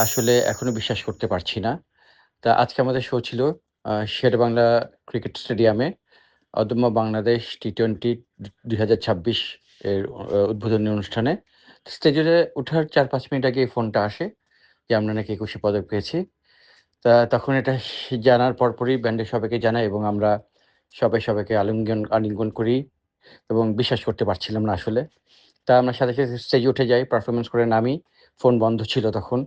আসলে এখনো বিশ্বাস করতে পারছি না। তা আজকে আমাদের শো ছিল শেরেবাংলা ক্রিকেট স্টেডিয়ামে অদম্য বাংলাদেশ টি-20 ২০২৬ এর উদ্বোধনী অনুষ্ঠানে। স্টেজে ওঠার ৪-৫ মিনিট আগে এই ফোনটা আসে যে আমরা নাকি ২১শে পদক পেয়েছি। তখন এটা জানার পরপরই ব্যান্ডের সবাইকে জানাই এবং আমরা সবাই সবাইকে আলিঙ্গন করি এবং বিশ্বাস করতে পারছিলাম না আসলে। আমরা সাথে স্টেজে উঠে যাই, পারফরম্যান্স করে নামি। ফোন বন্ধ ছিল তখন।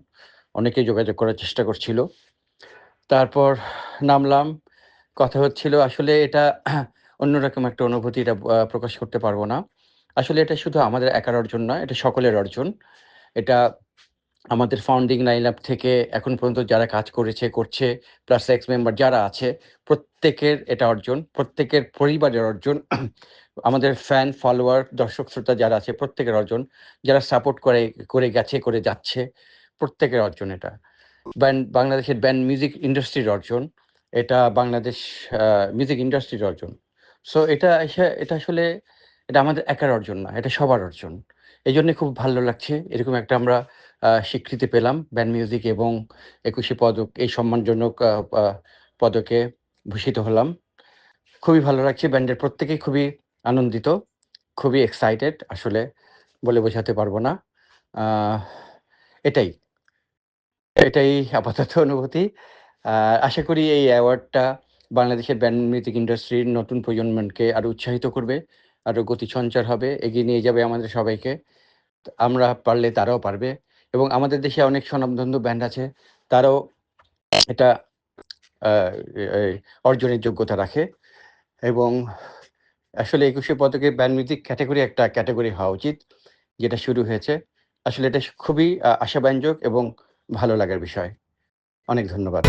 অনেকেই যোগাযোগ করার চেষ্টা করছিল। তারপর নামলাম। কথা হচ্ছিল আসলে এটা অন্যরকম একটা অনুভূতি, এটা প্রকাশ করতে পারব না। আসলে এটা শুধু আমাদের একার অর্জন নয়, এটা সকলের অর্জন। এটা আমাদের ফাউন্ডিং লাইন আপ থেকে এখন পর্যন্ত যারা কাজ করেছে, করছে, প্লাস এক্স মেম্বার যারা আছে, প্রত্যেকের এটা অর্জন। প্রত্যেকের পরিবারের অর্জন। আমাদের ফ্যান, ফলোয়ার, দর্শক শ্রোতা যারা আছে প্রত্যেকের অর্জন। যারা সাপোর্ট করে গেছে, করে যাচ্ছে, প্রত্যেকের অর্জন এটা। বাংলাদেশের ব্যান্ড মিউজিক ইন্ডাস্ট্রির অর্জন। এটা বাংলাদেশ আ মিউজিক ইন্ডাস্ট্রির অর্জন। সো এটা আসলে এটা আমাদের একার অর্জন না, এটা সবার অর্জন। এজন্যে খুব ভালো লাগছে। এরকম একটা আমরা স্বীকৃতি পেলাম ব্যান্ড মিউজিক এবং ২১শে পদক এই সম্মানজনক আ আ পদকে ভূষিত হলাম। খুবই ভালো লাগছে। ব্যান্ডের প্রত্যেকেই খুবই আনন্দিত, খুবই এক্সাইটেড আসলে বলে বোঝাতে পারব না। আ এটাই। এটাই আপাতত অনুভূতি। আ আশা করি এই অ্যাওয়ার্ডটা বাংলাদেশের ব্যান্ড মিউজিক ইন্ডাস্ট্রির নতুন প্রজন্মকে আরো উৎসাহিত করবে, আরো গতি সঞ্চার হবে, এগিয়ে নিয়ে যাবে আমাদের সবাইকে। আমরা পারলে তারাও পারবে এবং আমাদের দেশে অনেক স্বনামধন্য ব্যান্ড আছে। তারাও এটা আ এ অর্জনের যোগ্যতা রাখে এবং আসলে ২১শে পদকে ব্যান্ড মিউজিক ক্যাটেগরি একটা ক্যাটেগরি হওয়া উচিত। যেটা শুরু হয়েছে। আসলে এটা খুবই আশাব্যঞ্জক এবং ভালো লাগার বিষয়। অনেক ধন্যবাদ।